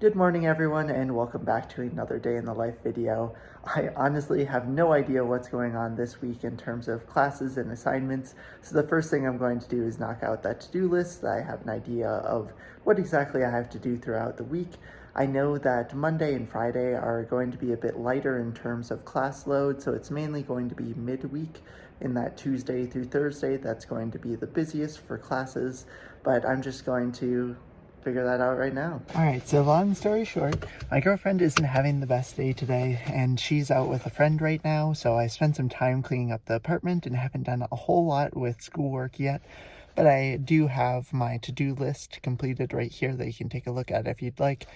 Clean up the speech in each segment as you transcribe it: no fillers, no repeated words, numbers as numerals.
Good morning everyone and welcome back to another day in the life video. I honestly have no idea what's going on this week in terms of classes and assignments, so the first thing I'm going to do is knock out that to-do list so that I have an idea of what exactly I have to do throughout the week. I know that Monday and Friday are going to be a bit lighter in terms of class load, so it's mainly going to be midweek in that Tuesday through Thursday that's going to be the busiest for classes, but I'm just going to figure that out right now. Alright, so long story short, my girlfriend isn't having the best day today and she's out with a friend right now, so I spent some time cleaning up the apartment and haven't done a whole lot with schoolwork yet, but I do have my to-do list completed right here that you can take a look at if you'd like.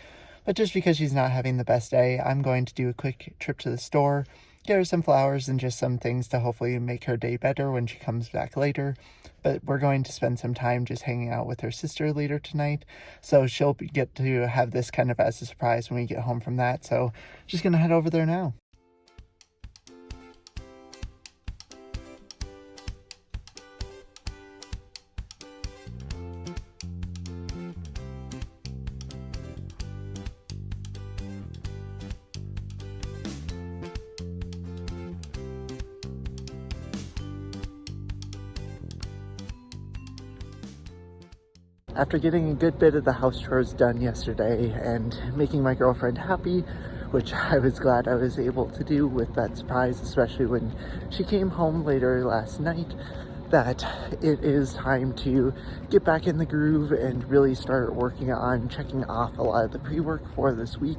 But just because she's not having the best day, I'm going to do a quick trip to the store, get her some flowers and just some things to hopefully make her day better when she comes back later. But we're going to spend some time just hanging out with her sister later tonight, so she'll get to have this kind of as a surprise when we get home from that. So just gonna head over there now. After getting a good bit of the house chores done yesterday and making my girlfriend happy, which I was glad I was able to do with that surprise, especially when she came home later last night, that it is time to get back in the groove and really start working on checking off a lot of the pre-work for this week.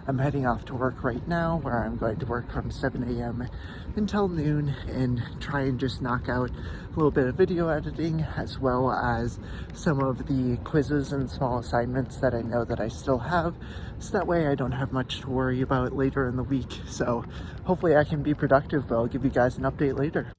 I'm heading off to work right now, where I'm going to work from 7 a.m. until noon and try and just knock out a little bit of video editing, as well as some of the quizzes and small assignments that I know that I still have, so that way I don't have much to worry about later in the week. So hopefully I can be productive, but I'll give you guys an update later.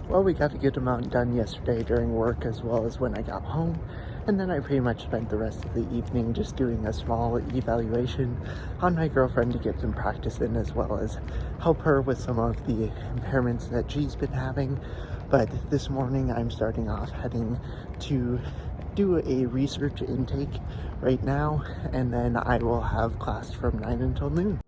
Well, we got a good amount done yesterday during work as well as when I got home, and then I pretty much spent the rest of the evening just doing a small evaluation on my girlfriend to get some practice in, as well as help her with some of the impairments that she's been having. But this morning I'm starting off heading to do a research intake right now, and then I will have class from 9 until noon.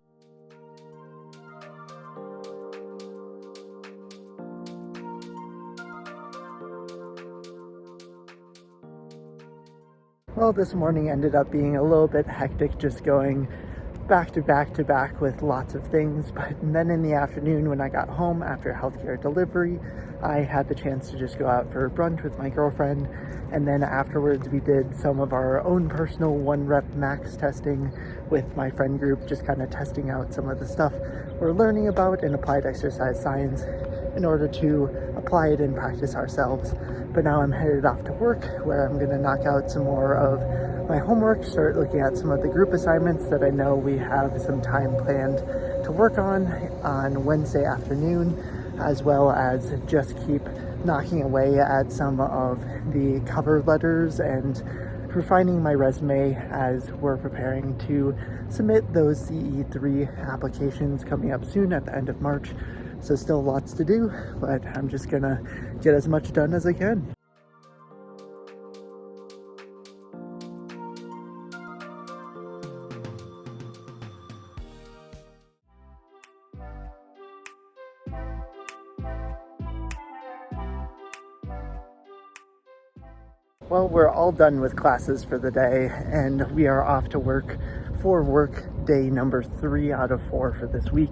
Well, this morning ended up being a little bit hectic, just going back to back with lots of things. But then in the afternoon when I got home after healthcare delivery, I had the chance to just go out for brunch with my girlfriend. And then afterwards we did some of our own personal 1-rep max testing with my friend group, just kind of testing out some of the stuff we're learning about in applied exercise science in order to apply it in practice ourselves. But now I'm headed off to work, where I'm gonna knock out some more of my homework, start looking at some of the group assignments that I know we have some time planned to work on Wednesday afternoon, as well as just keep knocking away at some of the cover letters and refining my resume as we're preparing to submit those CE3 applications coming up soon at the end of March. So still lots to do, but I'm just gonna get as much done as I can. Well, we're all done with classes for the day, and we are off to work for work day number 3 out of 4 for this week.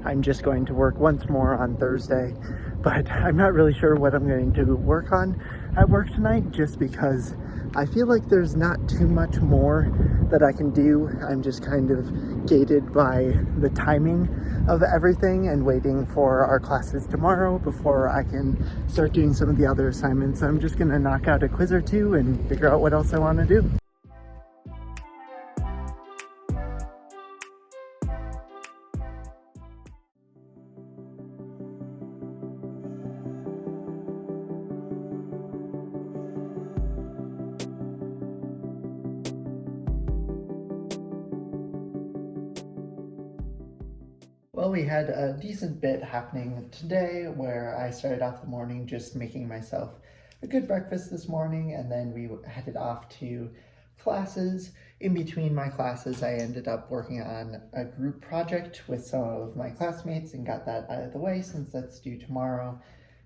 I'm just going to work once more on Thursday, but I'm not really sure what I'm going to work on at work tonight, just because I feel like there's not too much more that I can do. I'm just kind of gated by the timing of everything and waiting for our classes tomorrow before I can start doing some of the other assignments. I'm just gonna knock out a quiz or two and figure out what else I want to do. we had a decent bit happening today where I started off the morning just making myself a good breakfast this morning, and then we headed off to classes. In between my classes, I ended up working on a group project with some of my classmates and got that out of the way since that's due tomorrow.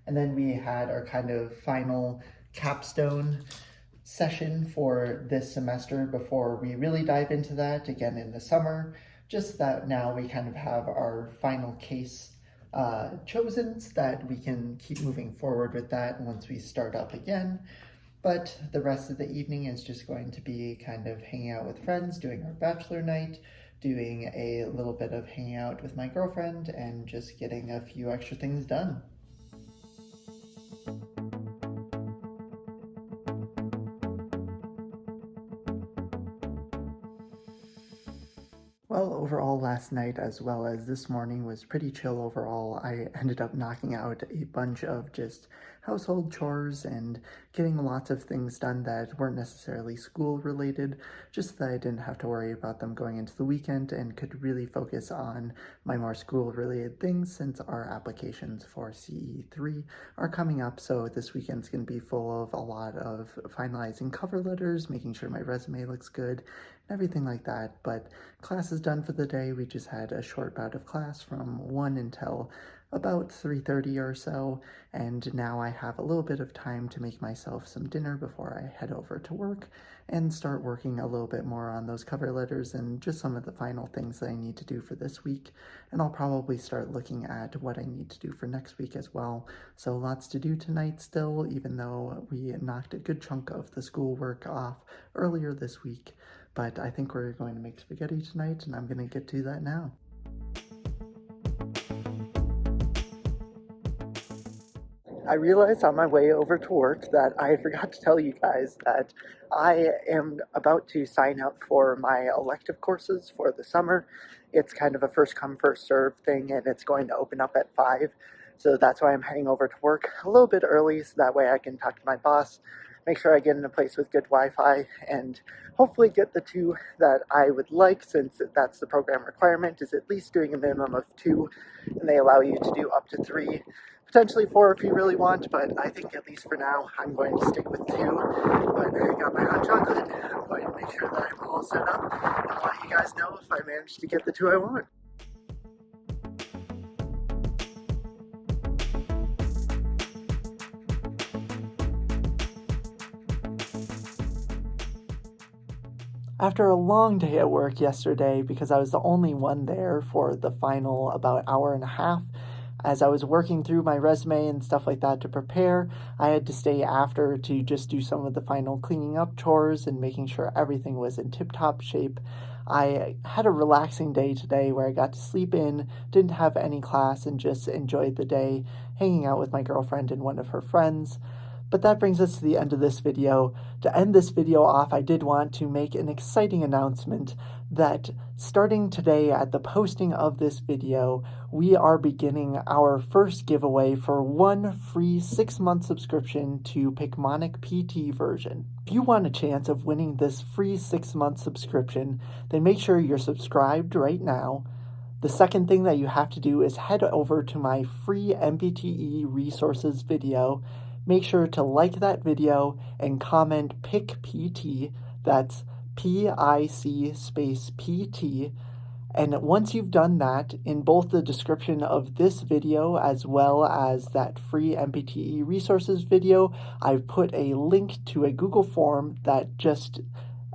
And then we had our kind of final capstone session for this semester before we really dive into that again in the summer. Just that now we kind of have our final case chosen so that we can keep moving forward with that once we start up again. But the rest of the evening is just going to be kind of hanging out with friends, doing our bachelor night, doing a little bit of hanging out with my girlfriend, and just getting a few extra things done. Well, overall last night as well as this morning was pretty chill overall. I ended up knocking out a bunch of just household chores and getting lots of things done that weren't necessarily school related, just that I didn't have to worry about them going into the weekend and could really focus on my more school related things since our applications for CE3 are coming up. So this weekend's going to be full of a lot of finalizing cover letters, making sure my resume looks good, everything like that. But class is done for the day. We just had a short bout of class from 1 until about 3:30 or so, and now I have a little bit of time to make myself some dinner before I head over to work and start working a little bit more on those cover letters and just some of the final things that I need to do for this week. And I'll probably start looking at what I need to do for next week as well. So lots to do tonight still, even though we knocked a good chunk of the schoolwork off earlier this week. But I think we're going to make spaghetti tonight, and I'm going to get to that now. I realized on my way over to work that I forgot to tell you guys that I am about to sign up for my elective courses for the summer. It's kind of a first come, first serve thing, and it's going to open up at 5. So that's why I'm heading over to work a little bit early, so that way I can talk to my boss, make sure I get in a place with good Wi-Fi, and hopefully get the 2 that I would like, since that's the program requirement, is at least doing a minimum of 2, and they allow you to do up to 3, potentially 4 if you really want, but I think at least for now I'm going to stick with 2. But I got my hot chocolate. I'm going to make sure that I'm all set up and let you guys know if I manage to get the 2 I want. After a long day at work yesterday, because I was the only one there for the final about hour and a half, as I was working through my resume and stuff like that to prepare, I had to stay after to just do some of the final cleaning up chores and making sure everything was in tip-top shape. I had a relaxing day today where I got to sleep in, didn't have any class, and just enjoyed the day hanging out with my girlfriend and one of her friends. But that brings us to the end of this video. To end this video off, I did want to make an exciting announcement that starting today at the posting of this video, we are beginning our first giveaway for 1 free 6-month subscription to Picmonic PT version. If you want a chance of winning this free 6-month subscription, then make sure you're subscribed right now. The second thing that you have to do is head over to my free MPTE resources video. Make sure to like that video and comment PIC-PT, that's PIC space PT. And once you've done that, in both the description of this video as well as that free MPTE resources video, I've put a link to a Google form that just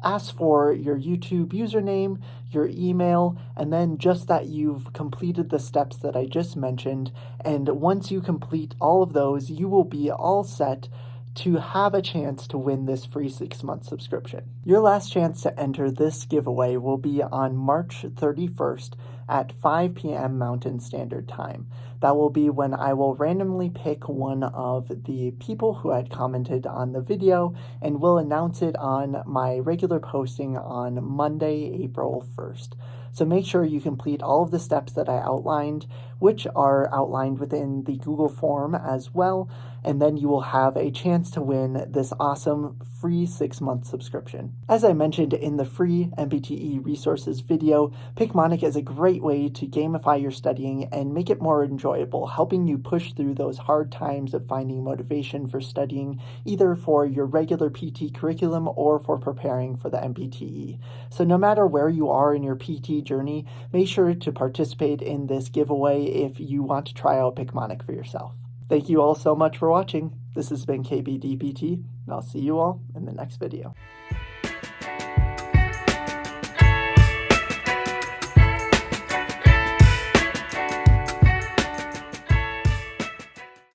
asks for your YouTube username, your email, and then just that you've completed the steps that I just mentioned. And once you complete all of those, you will be all set to have a chance to win this free 6-month subscription. Your last chance to enter this giveaway will be on March 31st at 5 p.m. Mountain Standard Time. That will be when I will randomly pick one of the people who had commented on the video and will announce it on my regular posting on Monday, April 1st. So make sure you complete all of the steps that I outlined. which are outlined within the Google form as well, and then you will have a chance to win this awesome free 6-month subscription. As I mentioned in the free MBTE resources video, Picmonic is a great way to gamify your studying and make it more enjoyable, helping you push through those hard times of finding motivation for studying, either for your regular PT curriculum or for preparing for the MBTE. So no matter where you are in your PT journey, make sure to participate in this giveaway if you want to try out Picmonic for yourself. Thank you all so much for watching. This has been KBDPT, and I'll see you all in the next video.